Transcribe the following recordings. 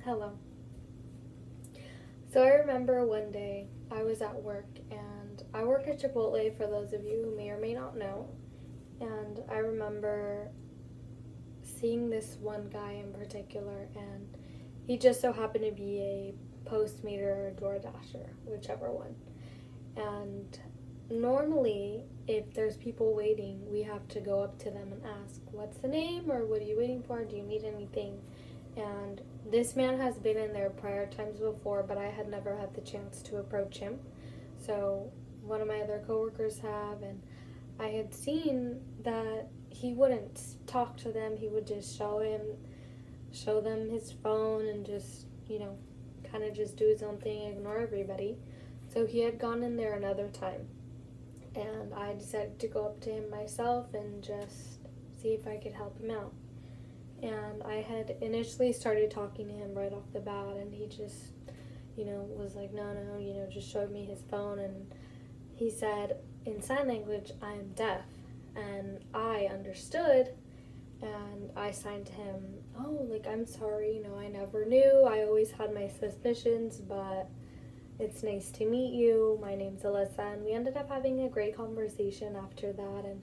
Hello. So I remember one day I was at work, and I work at Chipotle for those of you who may or may not know. And I remember seeing this one guy in particular, and he just so happened to be a Postmater or a DoorDasher, whichever one. And normally, if there's people waiting, we have to go up to them and ask, "What's the name?" or "What are you waiting for? Do you need anything?" And this man has been in there prior times before, but I had never had the chance to approach him. So one of my other coworkers have, and I had seen that he wouldn't talk to them. He would just show them his phone and just, kind of just do his own thing, ignore everybody. So he had gone in there another time, and I decided to go up to him myself and just see if I could help him out. And I had initially started talking to him right off the bat, and he just, was like, no, just showed me his phone, and he said in sign language, "I am deaf." And I understood, and I signed to him, "Oh, I'm sorry, I never knew. I always had my suspicions, but it's nice to meet you. My name's Alyssa." And we ended up having a great conversation after that, and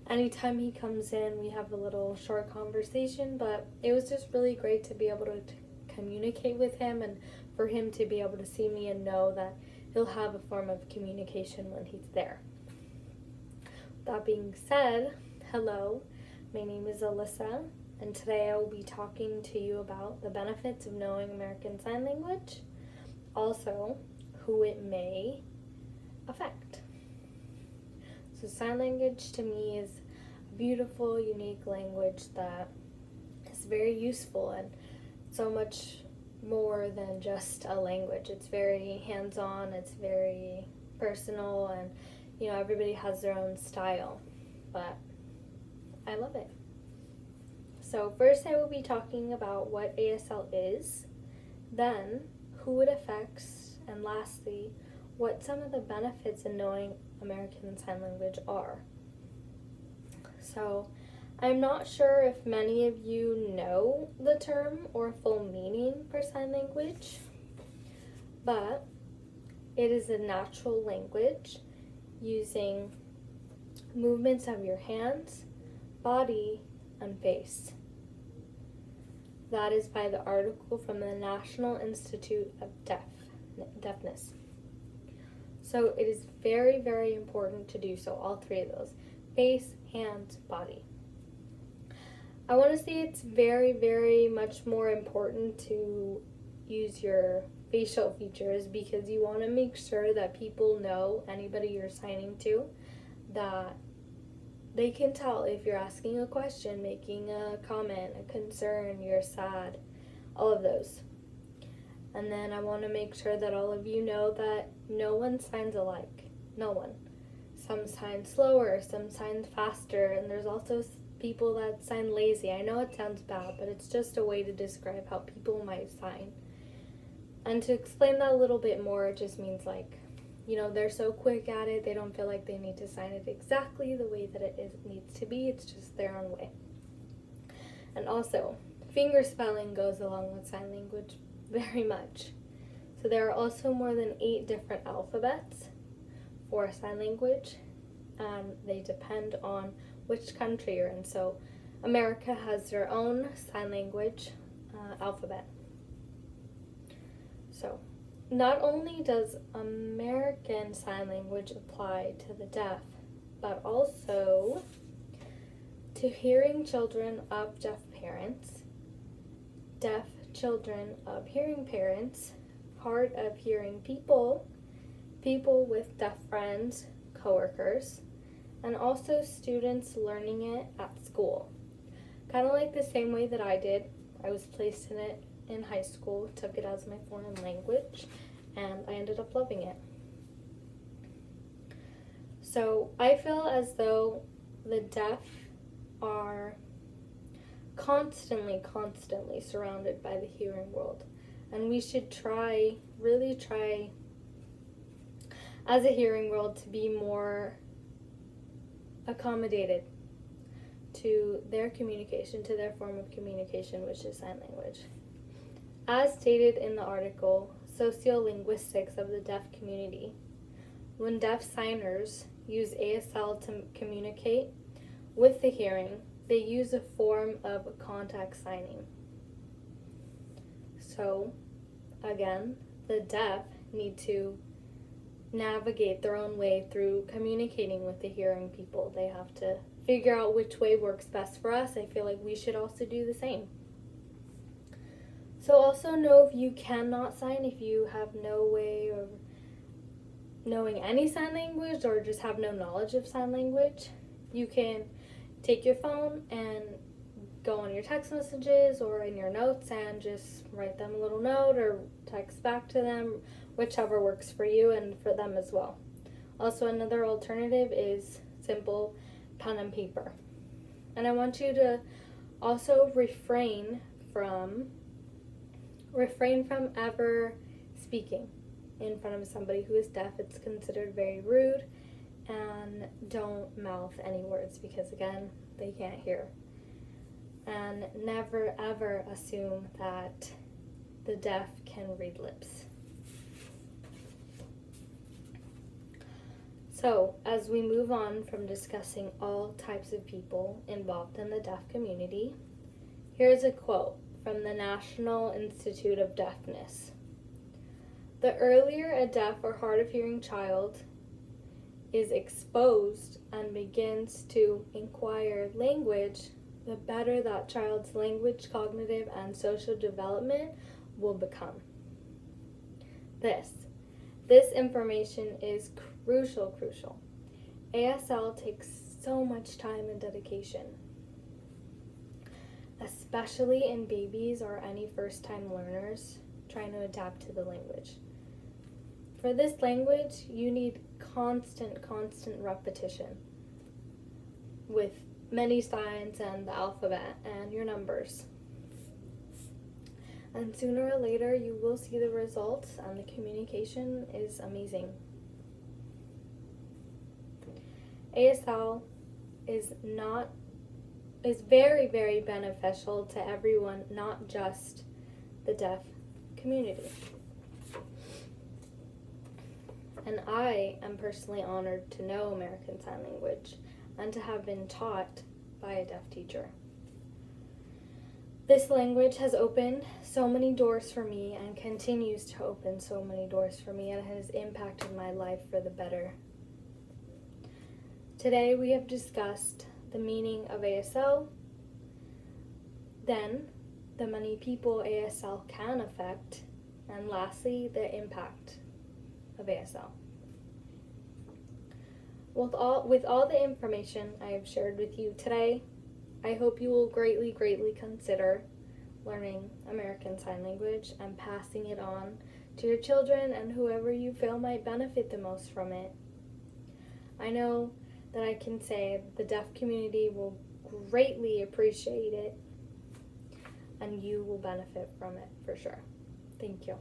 anytime he comes in, we have a little short conversation, but it was just really great to be able to communicate with him, and for him to be able to see me and know that he'll have a form of communication when he's there. That being said, hello, my name is Alyssa, and today I will be talking to you about the benefits of knowing American Sign Language, also who it may affect. So sign language to me is a beautiful, unique language that is very useful and so much more than just a language. It's very hands-on, it's very personal, and everybody has their own style, but I love it. So first I will be talking about what ASL is, then who it affects, and lastly, what some of the benefits in knowing American Sign Language are. So, I'm not sure if many of you know the term or full meaning for sign language, but it is a natural language using movements of your hands, body, and face. That is by the article from the National Institute of Deafness. So it is very, very important to do so, all three of those: face, hands, body. I want to say it's very, very much more important to use your facial features, because you want to make sure that people know, anybody you're signing to, that they can tell if you're asking a question, making a comment, a concern, you're sad, all of those. And then I want to make sure that all of you know that no one signs alike. No one. Some sign slower, some sign faster, and there's also people that sign lazy. I know it sounds bad, but it's just a way to describe how people might sign. And to explain that a little bit more, it just means they're so quick at it, they don't feel like they need to sign it exactly the way that it needs to be. It's just their own way. And also, finger spelling goes along with sign language very much. So there are also more than 8 different alphabets for sign language, and they depend on which country you're in. So America has their own sign language alphabet. So not only does American Sign Language apply to the deaf, but also to hearing children of deaf parents, deaf children of hearing parents, hard of hearing people, people with deaf friends, coworkers, and also students learning it at school. Kind of like the same way that I did. I was placed in it in high school, took it as my foreign language, and I ended up loving it. So I feel as though the deaf are constantly surrounded by the hearing world, and we should really try as a hearing world to be more accommodated to their communication, to their form of communication, which is sign language. As stated in the article, Sociolinguistics of the Deaf Community, when deaf signers use ASL to communicate with the hearing, they use a form of contact signing. So, again, the deaf need to navigate their own way through communicating with the hearing people. They have to figure out which way works best for us. I feel like we should also do the same. So also know if you cannot sign, if you have no way of knowing any sign language or just have no knowledge of sign language, you can take your phone and go on your text messages or in your notes and just write them a little note or text back to them, whichever works for you and for them as well. Also, another alternative is simple pen and paper. And I want you to also refrain from ever speaking in front of somebody who is deaf. It's considered very rude, and don't mouth any words because, again, they can't hear. And never ever assume that the deaf can read lips. So, as we move on from discussing all types of people involved in the deaf community, here's a quote from the National Institute of Deafness. The earlier a deaf or hard of hearing child is exposed and begins to acquire language, the better that child's language, cognitive, and social development will become. This information is crucial. ASL takes so much time and dedication, especially in babies or any first-time learners trying to adapt to the language. For this language, you need constant repetition with many signs and the alphabet and your numbers. And sooner or later, you will see the results, and the communication is amazing. ASL is very, very beneficial to everyone, not just the deaf community. And I am personally honored to know American Sign Language and to have been taught by a deaf teacher. This language has opened so many doors for me and continues to open so many doors for me, and has impacted my life for the better. Today we have discussed the meaning of ASL, then the many people ASL can affect, and lastly, the impact of ASL. With all the information I have shared with you today, I hope you will greatly consider learning American Sign Language and passing it on to your children and whoever you feel might benefit the most from it. I know that I can say the deaf community will greatly appreciate it, and you will benefit from it for sure. Thank you.